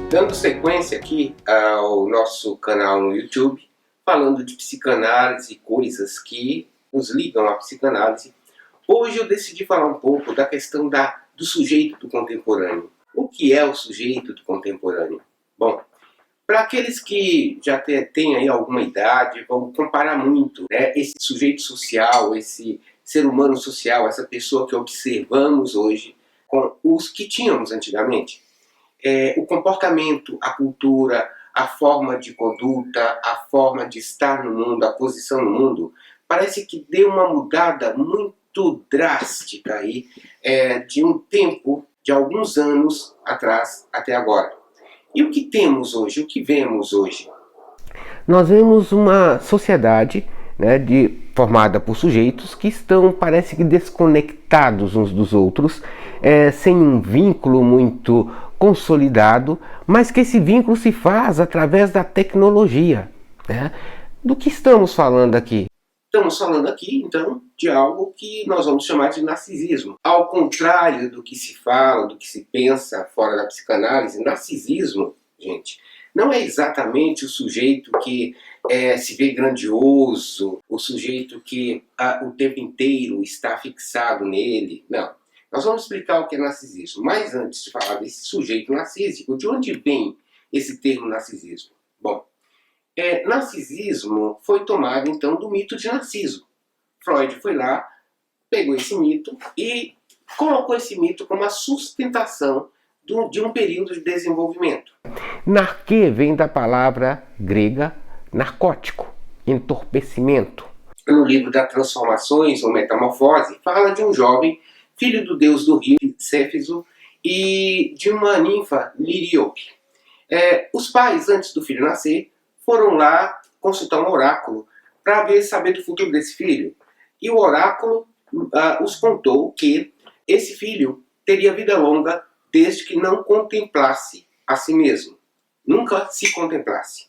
Dando sequência aqui ao nosso canal no YouTube, falando de psicanálise e coisas que nos ligam à psicanálise, hoje eu decidi falar um pouco da questão do sujeito do contemporâneo. O que é o sujeito do contemporâneo? Bom, para aqueles que já têm aí alguma idade, vão comparar muito, né, esse sujeito social, esse ser humano social, essa pessoa que observamos hoje, com os que tínhamos antigamente. O comportamento, a cultura, a forma de conduta, a forma de estar no mundo, a posição no mundo, parece que deu uma mudada muito drástica aí, de um tempo, de alguns anos atrás até agora. E o que temos hoje? O que vemos hoje? Nós vemos uma sociedade, né, formada por sujeitos que estão, parece que, desconectados uns dos outros, sem um vínculo muito consolidado, mas que esse vínculo se faz através da tecnologia, né? Do que estamos falando aqui? Estamos falando aqui, então, de algo que nós vamos chamar de narcisismo. Ao contrário do que se fala, do que se pensa fora da psicanálise, narcisismo, gente, não é exatamente o sujeito que se vê grandioso, o sujeito que o tempo inteiro está fixado nele. Não. Nós vamos explicar o que é narcisismo. Mas antes de falar desse sujeito narcísico, de onde vem esse termo narcisismo? Bom, narcisismo foi tomado, então, do mito de Narciso. Freud foi lá, pegou esse mito e colocou esse mito como a sustentação de um período de desenvolvimento. Narque vem da palavra grega narcótico, entorpecimento. No livro das Transformações ou Metamorfose, fala de um jovem, filho do deus do rio, Céfiso, e de uma ninfa, Liríope. Os pais, antes do filho nascer, foram lá consultar um oráculo para saber do futuro desse filho. E o oráculo os contou que esse filho teria vida longa desde que não contemplasse a si mesmo. Nunca se contemplasse.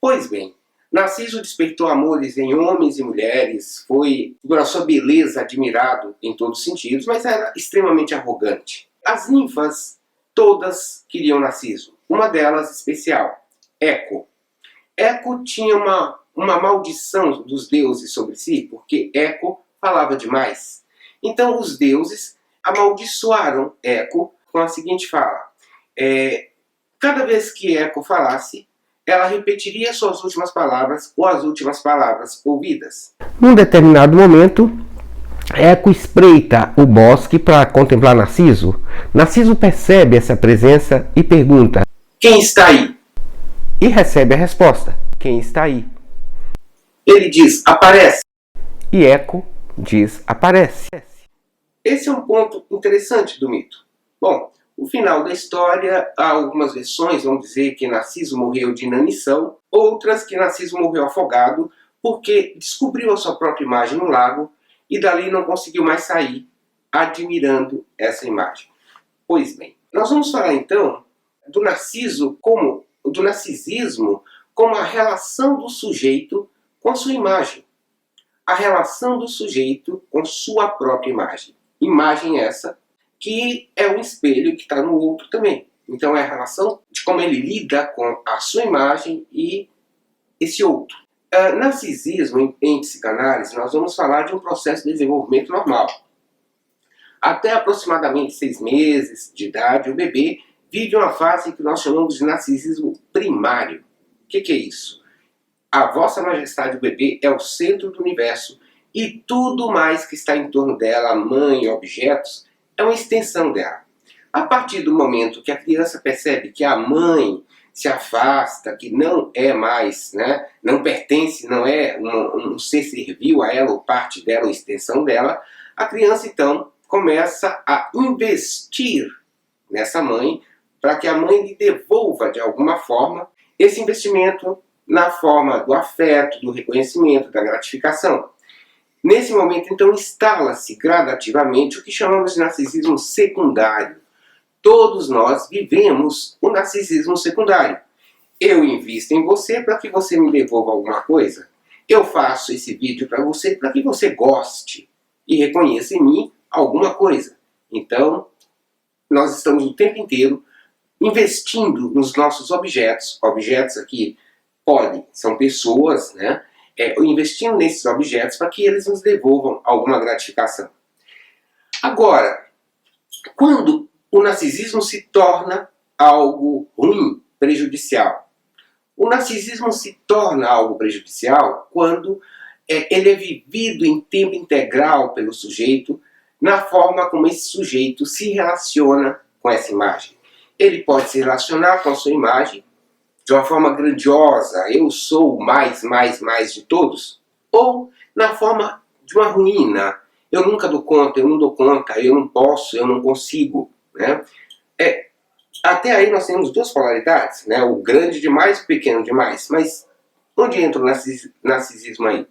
Pois bem, Narciso despertou amores em homens e mulheres, foi, por a sua beleza, admirado em todos os sentidos, mas era extremamente arrogante. As ninfas todas queriam Narciso. Uma delas especial, Eco. Eco tinha uma maldição dos deuses sobre si, porque Eco falava demais. Então os deuses amaldiçoaram Eco com a seguinte fala. Cada vez que Eco falasse, ela repetiria suas últimas palavras ou as últimas palavras ouvidas. Num determinado momento, Eco espreita o bosque para contemplar Narciso. Narciso percebe essa presença e pergunta: quem está aí? E recebe a resposta: quem está aí? Ele diz: aparece. E Eco diz: aparece. Esse é um ponto interessante do mito. Bom, o final da história, há algumas versões vão dizer que Narciso morreu de inanição, outras que Narciso morreu afogado porque descobriu a sua própria imagem no lago e dali não conseguiu mais sair, admirando essa imagem. Pois bem, nós vamos falar então do narcisismo como a relação do sujeito com a sua imagem. A relação do sujeito com sua própria imagem. Imagem essa que é um espelho que está no outro também. Então é a relação de como ele lida com a sua imagem e esse outro. Narcisismo, em psicanálise, nós vamos falar de um processo de desenvolvimento normal. Até aproximadamente 6 meses de idade, o bebê vive uma fase que nós chamamos de narcisismo primário. O que é isso? A Vossa Majestade, o bebê, é o centro do universo e tudo mais que está em torno dela, mãe, objetos, é uma extensão dela. A partir do momento que a criança percebe que a mãe se afasta, que não é mais, né, não pertence, não é um ser servil a ela, ou parte dela, ou extensão dela, a criança então começa a investir nessa mãe para que a mãe lhe devolva de alguma forma esse investimento na forma do afeto, do reconhecimento, da gratificação. Nesse momento, então, instala-se gradativamente o que chamamos de narcisismo secundário. Todos nós vivemos o narcisismo secundário. Eu invisto em você para que você me devolva alguma coisa. Eu faço esse vídeo para você que goste e reconheça em mim alguma coisa. Então, nós estamos o tempo inteiro investindo nos nossos objetos. Objetos aqui são pessoas, né? Investindo nesses objetos para que eles nos devolvam alguma gratificação. Agora, quando o narcisismo se torna algo ruim, prejudicial. O narcisismo se torna algo prejudicial quando ele é vivido em tempo integral pelo sujeito, na forma como esse sujeito se relaciona com essa imagem. Ele pode se relacionar com a sua imagem de uma forma grandiosa, eu sou o mais de todos, ou na forma de uma ruína, eu nunca dou conta, eu não dou conta, eu não posso, eu não consigo, né? Até aí nós temos duas polaridades, né? O grande demais e o pequeno demais. Mas onde entra o narcisismo aí?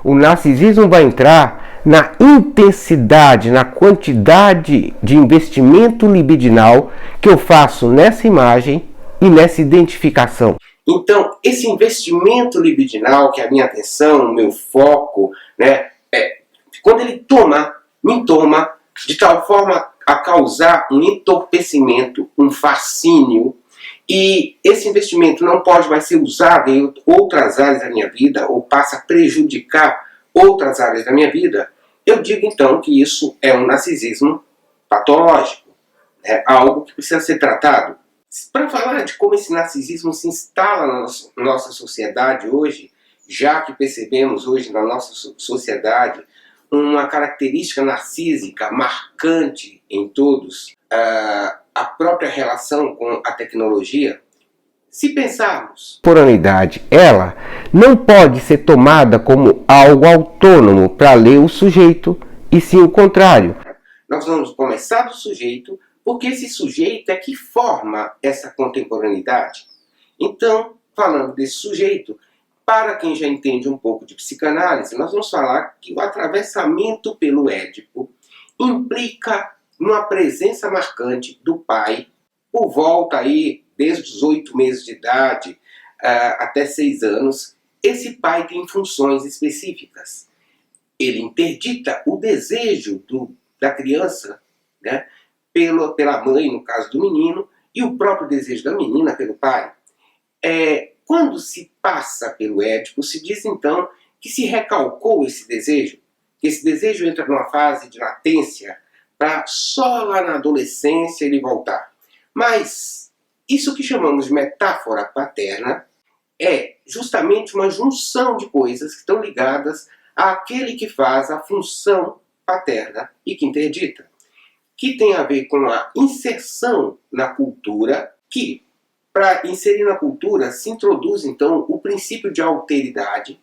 O narcisismo vai entrar na intensidade, na quantidade de investimento libidinal que eu faço nessa imagem e nessa identificação. Então, esse investimento libidinal, que é a minha atenção, o meu foco, né? Quando ele me toma de tal forma a causar um entorpecimento, um fascínio, e esse investimento não pode mais ser usado em outras áreas da minha vida, ou passa a prejudicar outras áreas da minha vida, eu digo então que isso é um narcisismo patológico, é algo que precisa ser tratado. Para falar de como esse narcisismo se instala na nossa sociedade hoje, já que percebemos hoje na nossa sociedade uma característica narcísica marcante em todos, a própria relação com a tecnologia, se pensarmos... Contemporaneidade, ela não pode ser tomada como algo autônomo para ler o sujeito, e sim o contrário. Nós vamos começar do sujeito, porque esse sujeito é que forma essa contemporaneidade. Então, falando desse sujeito, para quem já entende um pouco de psicanálise, nós vamos falar que o atravessamento pelo Édipo implica numa presença marcante do pai, por volta aí, desde os 8 meses de idade até 6 anos, esse pai tem funções específicas. Ele interdita o desejo da criança, né, pela mãe, no caso do menino, e o próprio desejo da menina pelo pai. Quando se passa pelo Édipo, se diz então que se recalcou esse desejo, que esse desejo entra numa fase de latência para só lá na adolescência ele voltar. Mas isso que chamamos de metáfora paterna é justamente uma junção de coisas que estão ligadas àquele que faz a função paterna e que interdita, que tem a ver com a inserção na cultura, que para inserir na cultura se introduz então o princípio de alteridade,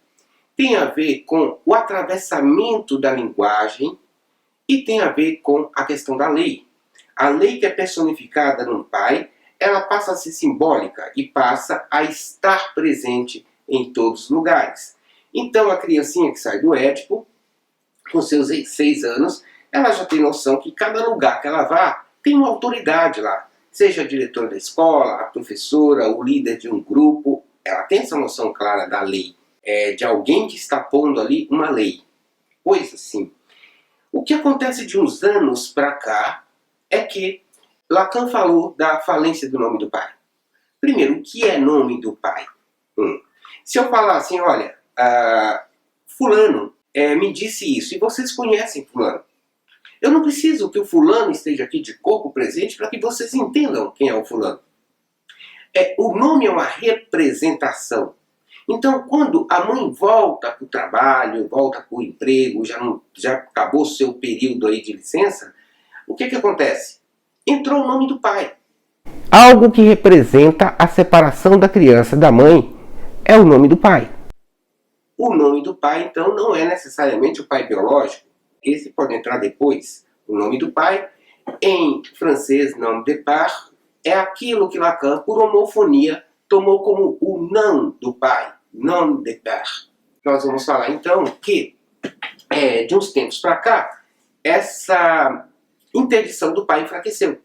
tem a ver com o atravessamento da linguagem e tem a ver com a questão da lei. A lei que é personificada num pai, ela passa a ser simbólica e passa a estar presente em todos os lugares. Então a criancinha que sai do Édipo, com seus 6 anos, ela já tem noção que cada lugar que ela vá tem uma autoridade lá. Seja a diretora da escola, a professora, o líder de um grupo, ela tem essa noção clara da lei, de alguém que está pondo ali uma lei. Coisa assim. O que acontece de uns anos para cá é que Lacan falou da falência do nome do pai. Primeiro, o que é nome do pai? Se eu falar assim, olha, fulano me disse isso, e vocês conhecem fulano, eu não preciso que o fulano esteja aqui de corpo presente para que vocês entendam quem é o fulano. O nome é uma representação. Então, quando a mãe volta para o trabalho, volta para o emprego, já acabou o seu período aí de licença, o que acontece? Entrou o nome do pai. Algo que representa a separação da criança da mãe é o nome do pai. O nome do pai, então, não é necessariamente o pai biológico. Esse pode entrar depois. O nome do pai, em francês, nom de père, é aquilo que Lacan, por homofonia, tomou como o não do pai, nom de père. Nós vamos falar, então, que de uns tempos para cá, essa interdição do pai enfraqueceu.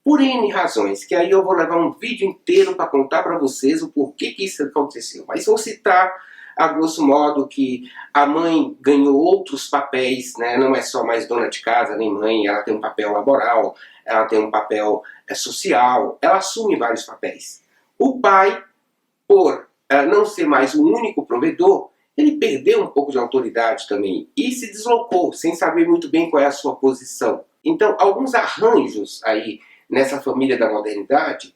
Por N razões, que aí eu vou levar um vídeo inteiro para contar para vocês o porquê que isso aconteceu. Mas vou citar a grosso modo que a mãe ganhou outros papéis, né? Não é só mais dona de casa nem mãe, ela tem um papel laboral, ela tem um papel social, ela assume vários papéis. O pai, por não ser mais o único provedor, ele perdeu um pouco de autoridade também e se deslocou, sem saber muito bem qual é a sua posição. Então, alguns arranjos aí nessa família da modernidade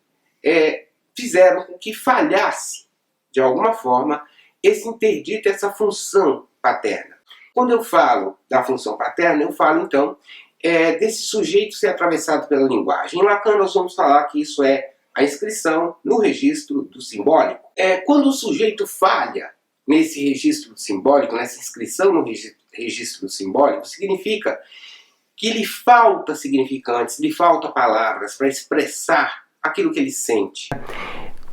fizeram com que falhasse, de alguma forma, esse interdito, essa função paterna. Quando eu falo da função paterna, eu falo, então, desse sujeito ser atravessado pela linguagem. Em Lacan, nós vamos falar que isso é a inscrição no registro do simbólico. Quando o sujeito falha nesse registro simbólico, nessa inscrição no registro simbólico, significa que lhe falta significantes, lhe falta palavras para expressar aquilo que ele sente.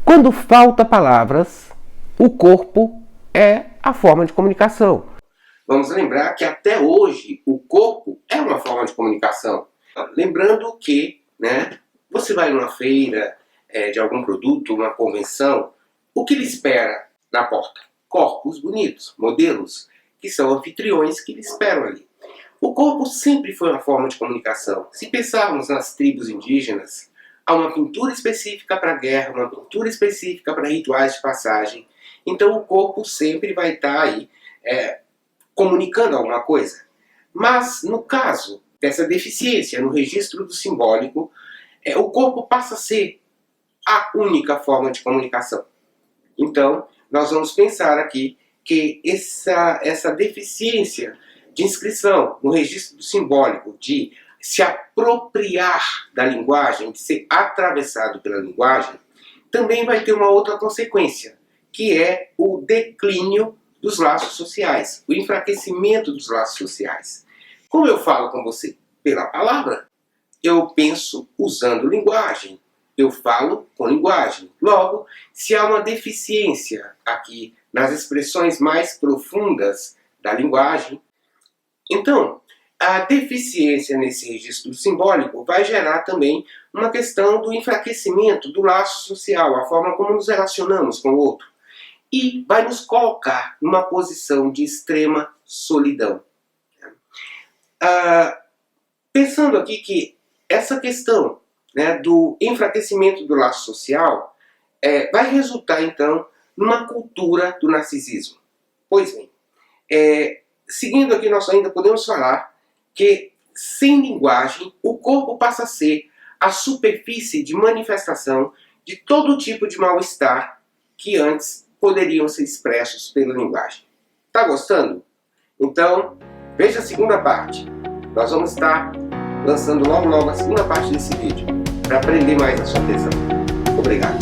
Quando falta palavras, o corpo é a forma de comunicação. Vamos lembrar que até hoje o corpo é uma forma de comunicação. Lembrando que, você vai numa feira de algum produto, uma convenção, o que lhe espera na porta? Corpos bonitos, modelos, que são anfitriões que lhe esperam ali. O corpo sempre foi uma forma de comunicação. Se pensarmos nas tribos indígenas, há uma pintura específica para a guerra, uma pintura específica para rituais de passagem. Então o corpo sempre vai estar aí comunicando alguma coisa. Mas no caso dessa deficiência no registro do simbólico, o corpo passa a ser a única forma de comunicação. Então, nós vamos pensar aqui que essa deficiência de inscrição no registro do simbólico, de se apropriar da linguagem, de ser atravessado pela linguagem, também vai ter uma outra consequência, que é o declínio dos laços sociais, o enfraquecimento dos laços sociais. Como eu falo com você pela palavra, eu penso usando linguagem, eu falo com linguagem. Logo, se há uma deficiência aqui nas expressões mais profundas da linguagem, então a deficiência nesse registro simbólico vai gerar também uma questão do enfraquecimento do laço social, a forma como nos relacionamos com o outro. E vai nos colocar numa posição de extrema solidão. Pensando aqui que essa questão do enfraquecimento do laço social vai resultar, então, numa cultura do narcisismo. Pois bem, seguindo aqui, nós ainda podemos falar que, sem linguagem, o corpo passa a ser a superfície de manifestação de todo tipo de mal-estar que antes poderiam ser expressos pela linguagem. Tá gostando? Então, veja a segunda parte. Nós vamos estar lançando logo a segunda parte desse vídeo para aprender mais a sua atenção. Obrigado.